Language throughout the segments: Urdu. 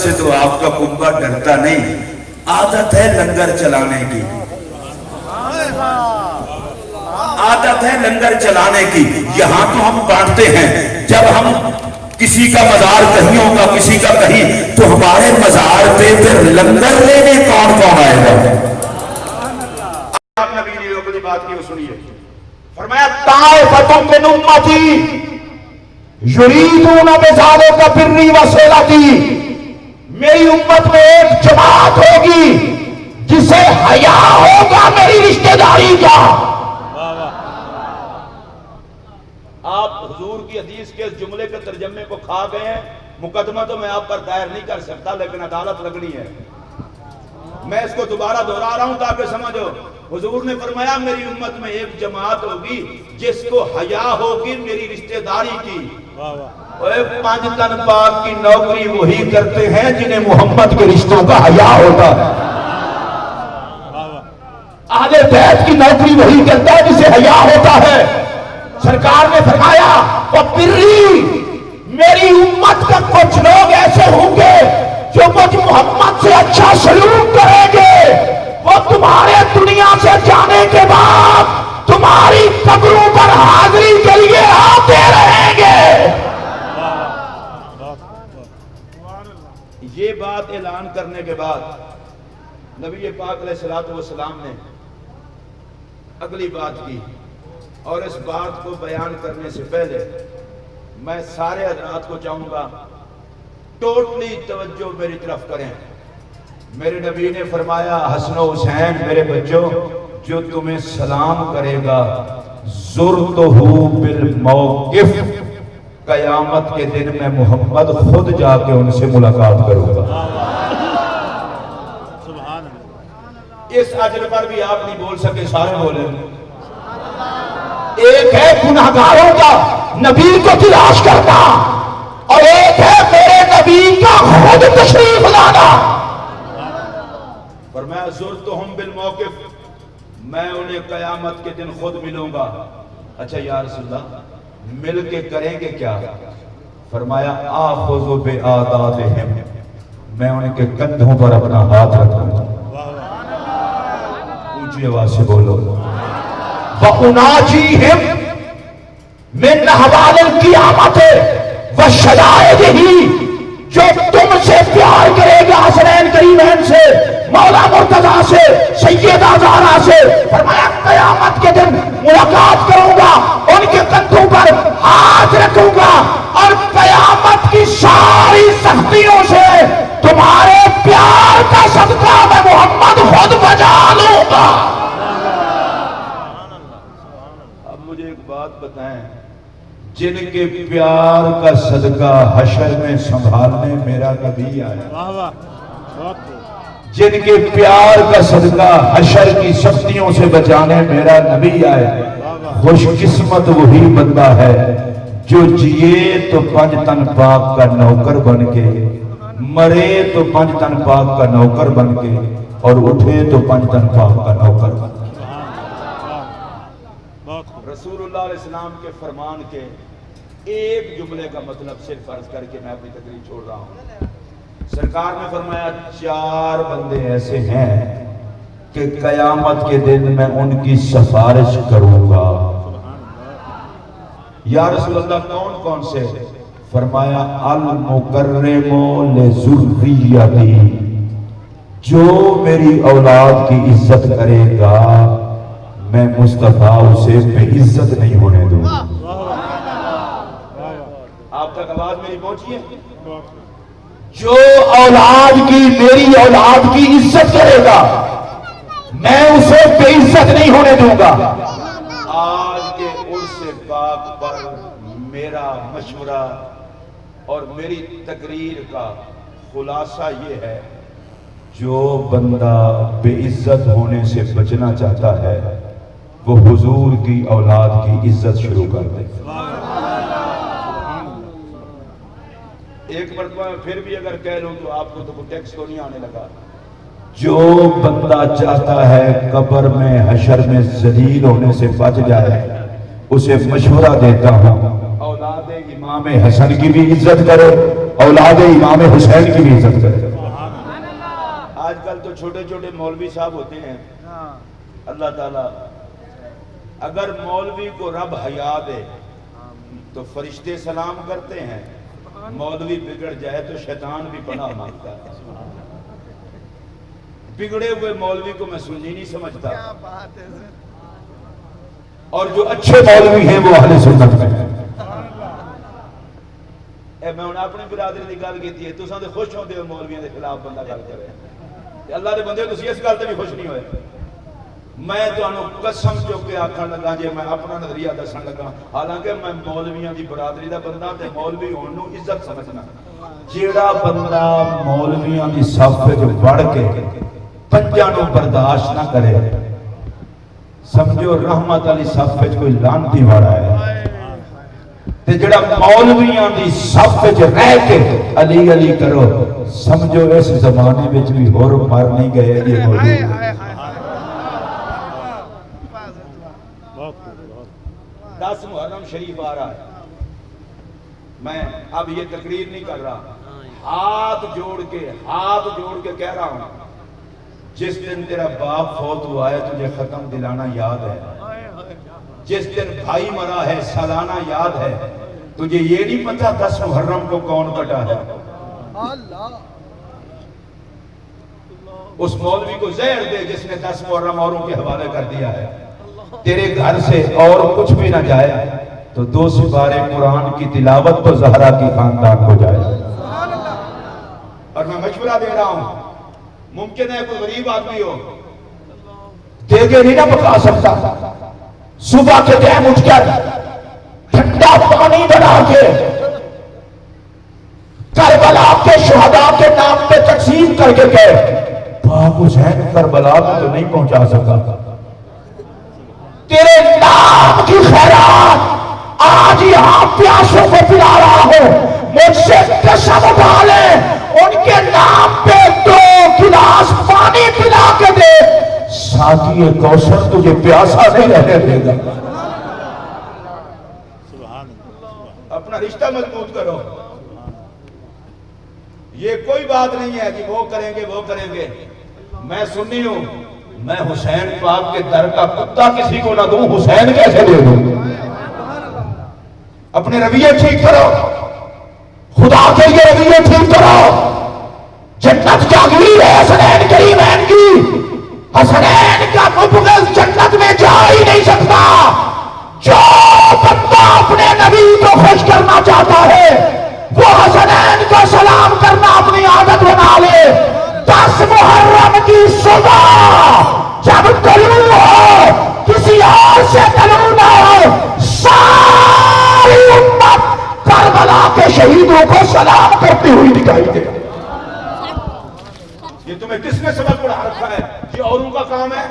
سے تو آپ کا کنبہ ڈرتا نہیں، عادت ہے لنگر چلانے کی، عادت ہے لنگر چلانے کی۔ یہاں تو ہم بانٹتے ہیں، جب ہم کسی کا مزار کہیں ہوگا کسی کا کہیں، تو ہمارے مزار پہ پھر لنگر لینے کون کون آئے گا؟ آپ نبی نے اپنی بات کی سنیے، فرمایا طائفۃ من امتی یریدون بذالک بری وصلتی، میری امت میں ایک جماعت ہوگی جسے حیا ہوگا میری رشتہ داری کا۔ آپ حضور کی حدیث کے اس جملے کے ترجمے کو کھا گئے ہیں، مقدمہ تو میں آپ پر دائر نہیں کر سکتا، لیکن عدالت لگنی ہے۔ میں اس کو دوبارہ دہرا رہا ہوں تاکہ سمجھو۔ حضور نے فرمایا میری امت میں ایک جماعت ہوگی جس کو حیا ہوگی میری رشتہ داری کی۔ پانچ تن پاک کی نوکری وہی کرتے ہیں جنہیں محمد کے رشتوں کا حیا ہوتا ہے۔ اہل بیت کی نوکری وہی کرتا ہے جسے حیا ہوتا ہے۔ سرکار نے فرمایا وَبِرِّ، میری امت کا کچھ لوگ ایسے ہوں گے جو مجھ محمد سے اچھا سلوک کریں گے، وہ تمہارے دنیا سے جانے کے بعد تمہاری قبروں پر حاضری کے لیے آتے رہیں گے۔ یہ بات اعلان کرنے کے بعد نبی پاک علیہ الصلوۃ والسلام نے اگلی بات کی، اور اس بات کو بیان کرنے سے پہلے میں سارے حضرات کو چاہوں گا ٹوٹلی توجہ میری طرف کریں۔ میرے نبی نے فرمایا حسن و حسین میرے بچوں، جو تمہیں سلام کرے گا زرتہ بالموقف، قیامت کے دن میں محمد خود جا کے ان سے ملاقات کروں گا۔ اس اجر پر بھی آپ نہیں بول سکے، سارے بولیں۔ ایک ہے گناہگاروں کا نبی کو تلاش کرنا، اور ایک ہے میرے نبی کا خود تشریف لانا۔ فرمایا زرتہم بالموقف، میں انہیں قیامت کے دن خود ملوں گا۔ اچھا یا رسول اللہ مل کے کریں گے کیا؟ فرمایا آخذ بآدادہم، میں ان کے کندھوں پر اپنا ہاتھ رکھوں گا۔ اونچی آواز سے بولو وَأُنَاجِيهِمْ مِنْ أَحْوَالِ الْقِيَامَةِ وَشَدَائِدِهِ، جو تم سے پیار کرے گا حسنین کریمین سے، مولا مرتضیٰ سے، سیدہ زہرا سے، فرمایا قیامت کے دن ملاقات کروں گا، ان کے کندھوں پر ہاتھ رکھوں گا، اور قیامت کی ساری سختیوں سے تمہارے پیار کا صدقہ میں محمد خود بجا لوں گا۔ اب مجھے ایک بات بتائیں، جن کے پیار کا صدقہ حشر میں سنبھالنے میرا نبی آیا، جن کے پیار کا صدقہ حشر کی سختیوں سے بچانے میرا نبی آئے، خوش قسمت وہی بندہ ہے جو جیے تو پنج تن پاک کا نوکر بن کے، مرے تو پنج تن پاک کا نوکر بن کے، اور اٹھے تو پنج تن پاک کا نوکر بن کے۔ رسول اللہ علیہ السلام کے فرمان کے ایک جملے کا مطلب صرف عرض کر کے میں اپنی تقریر چھوڑ رہا ہوں۔ سرکار نے فرمایا چار بندے ایسے ہیں کہ قیامت کے دن میں ان کی سفارش کروں گا۔ یا رسول اللہ کون کون سے؟ فرمایا المکرم لذریتی، جو میری اولاد کی عزت کرے گا میں مصطفیٰ اسے بے عزت نہیں ہونے دوں گا۔ آپ تک آواز میری پہنچی ہے؟ جو اولاد کی میری اولاد کی عزت کرے گا میں اسے بے عزت نہیں ہونے دوں گا۔ آج کے عرس پاک پر میرا مشورہ اور میری تقریر کا خلاصہ یہ ہے، جو بندہ بے عزت ہونے سے بچنا چاہتا ہے وہ حضور کی اولاد کی عزت شروع کر دے۔ ایک مرتبہ پھر بھی اگر کہہ لوں تو آپ کو تو کوئی ٹیکس تو نہیں آنے لگا۔ جو بندہ چاہتا ہے قبر میں حشر میں ذلیل ہونے سے بچ جائے، اسے مشورہ دیتا ہوں اولاد امام حسن کی بھی عزت کرو اولاد امام حسین کی بھی عزت کرے۔ آج کل تو چھوٹے چھوٹے مولوی صاحب ہوتے ہیں، اللہ تعالیٰ اگر مولوی کو رب حیا دے تو فرشتے سلام کرتے ہیں، مولوی بگڑ جائے تو شیطان بھی پناہ مانگتا ہے۔ بگڑے ہوئے مولوی کو میں سنی نہیں سمجھتا، اور جو اچھے مولوی ہیں وہ اہل سنت میں ہیں۔ میں انہیں اپنی برادری کی گل کی ہے، تساں تے خوش ہوندے ہو مولویوں کے خلاف بندہ گل کرے، اللہ دے بندے تسی اس گل تے بھی خوش نہیں ہوئے۔ میں تانوں قسم چک کے آکھن لگا جے میں اپنا نظریہ دسن لگا، حالانکہ میں مولویاں دی برادری دا بندہ تے مولوی ہون نوں عزت سمجھنا۔ جیڑا بندہ مولویاں دی صف وچ بڑھ کے پنجاں نوں برداشت نہ کرے، سمجھو رحمت علی صف وچ کوئی لعنتی والا ہے۔ تے جڑا مولویاں دی صف وچ رہ کے علی علی کرو، سمجھو اس زمانے وچ بھی ہور مر نہیں گئے یہ مولوی۔ 10 محرم شریف آ رہا ہے، میں اب یہ تقریر نہیں کر رہا، ہاتھ جوڑ کے کہہ رہا ہوں، جس دن تیرا باپ فوت ہوا ہے تجھے ختم دلانا یاد ہے، جس دن بھائی مرا ہے سالانہ یاد ہے، تجھے یہ نہیں پتا 10 محرم کو کون کٹا ہے۔ اس مولوی کو زہر دے جس نے 10 محرم اوروں کے حوالے کر دیا ہے، تیرے گھر سے اور کچھ بھی نہ جائے تو 2 سپارے قرآن کی تلاوت تو زہرا کی خاندان کو جائے۔ اور میں مشورہ دے رہا ہوں، ممکن ہے کوئی غریب آدمی ہو، دیگے نہیں نہ پکا سکتا، صبح کے ٹائم اٹھ کر ٹھنڈا پانی بنا کے کربلا کے شہداء کے نام پہ تقسیم کر کے کہے پاک حسین کربلا میں تو نہیں پہنچا سکا، تیرے نام کی خیرات آج یہاں پیاسوں کو پلا رہا ہوں، مجھ سے قسم اٹھا لے ان کے نام پہ 2 گلاس پانی پلا کے دے، ساقی کوثر تجھے پیاسا نہیں رہنے دے گا۔ اپنا رشتہ مضبوط کرو، یہ کوئی بات نہیں ہے کہ وہ کریں گے، میں سنی ہوں، میں حسین پاک کے در کا کتا کسی کو نہ دوں، حسین کیسے دے دوں؟ اپنے رویے ٹھیک کرو، خدا کے لیے رویے ٹھیک کرو، جنت جاگیر ہے حسنین کریمین کی، حسنین کا مبغض جنت میں جا ہی نہیں سکتا۔ جو بندہ اپنے نبی کو خوش کرنا چاہتا ہے وہ حسنین کو سلام کرنا اپنی عادت بنا لے۔ 10 محرم کی صبح جب طلوع ہو، کسی اور سے طلوع نہ ہو، ساری امت کربلا کے شہیدوں کو سلام کرتی ہوئی دکھائی دے۔ یہ تمہیں کس نے سبق پڑھا رکھا ہے؟ یہ اوروں کا کام ہے؟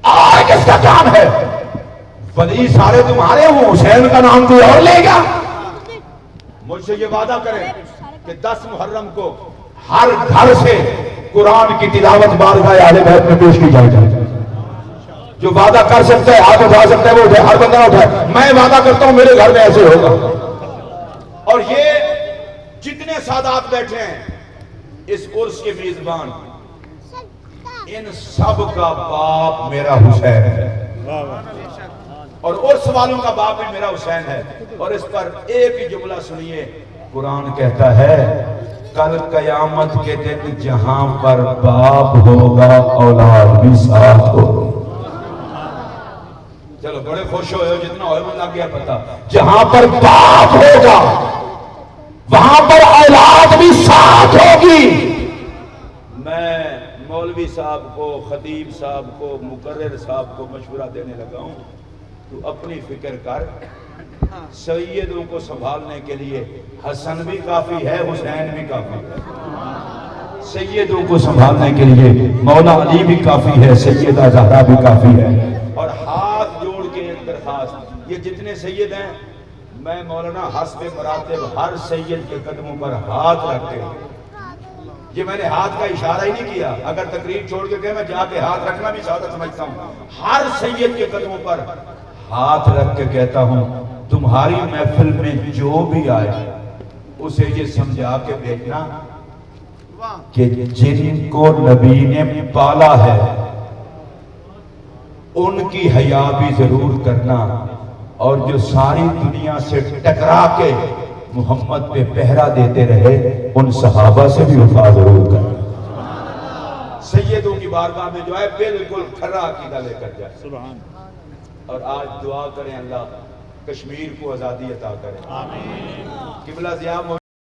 اور کس کا کام ہے؟ ولی سارے تمہارے ہوں، حسین کا نام کوئی اور لے گا؟ مجھ سے یہ وعدہ کریں کہ 10 محرم کو ہر گھر سے قرآن کی تلاوت بارگاہ اہل بیت میں پیش کی جائے گی۔ جو وعدہ کر سکتا ہے ہاتھ اٹھا سکتا ہے وہ اٹھائے، ہر بندہ اٹھائے، میں وعدہ کرتا ہوں میرے گھر میں ایسے ہوگا۔ اور یہ جتنے سادات بیٹھے ہیں اس عرس کے میزبان، ان سب کا باپ میرا حسین ہے، اور عرس والوں کا باپ بھی میرا حسین ہے۔ اور اس پر ایک ہی جملہ سنیے، قرآن کہتا ہے کل قیامت کے دن جہاں پر باپ ہوگا اولاد بھی ساتھ ہوگی۔ چلو بڑے خوش ہوئے ہو، جتنا ہوئے میں لگ گیا پتا، جہاں پر باپ ہوگا وہاں پر اولاد بھی ساتھ ہوگی۔ میں مولوی صاحب کو، خطیب صاحب کو، مقرر صاحب کو مشورہ دینے لگا ہوں، تو اپنی فکر کر، سیدوں کو سنبھالنے کے لیے حسن بھی کافی ہے، حسین بھی کافی ہے، سیدوں کو سنبھالنے کے لیے مولا علی بھی کافی ہے، سیدہ زہرا بھی کافی ہے۔ اور ہاتھ جوڑ کے ایک درخواست، یہ جتنے سید ہیں میں مولانا حسب مراتب ہر سید کے قدموں پر ہاتھ رکھتے ہیں، یہ میں نے ہاتھ کا اشارہ ہی نہیں کیا، اگر تقریر چھوڑ کے گئے میں جا کے ہاتھ رکھنا بھی سعادت سمجھتا ہوں، ہر سید کے قدموں پر ہاتھ رکھ کے کہتا ہوں تمہاری محفل میں جو بھی آئے اسے یہ سمجھا کے بھیجنا کہ جن کو نبی نے پالا ہے ان کی حیا بھی ضرور کرنا، اور جو ساری دنیا سے ٹکرا کے محمد پہ پہرا دیتے رہے ان صحابہ سے بھی وفا ضرور کرنا۔ سیدوں کی بارگاہ میں جو ہے بالکل کھرا عقیدہ لے کر جائے۔ اور آج دعا کریں اللہ کشمیر کو آزادی عطا کرے۔ قبلہ ضیاء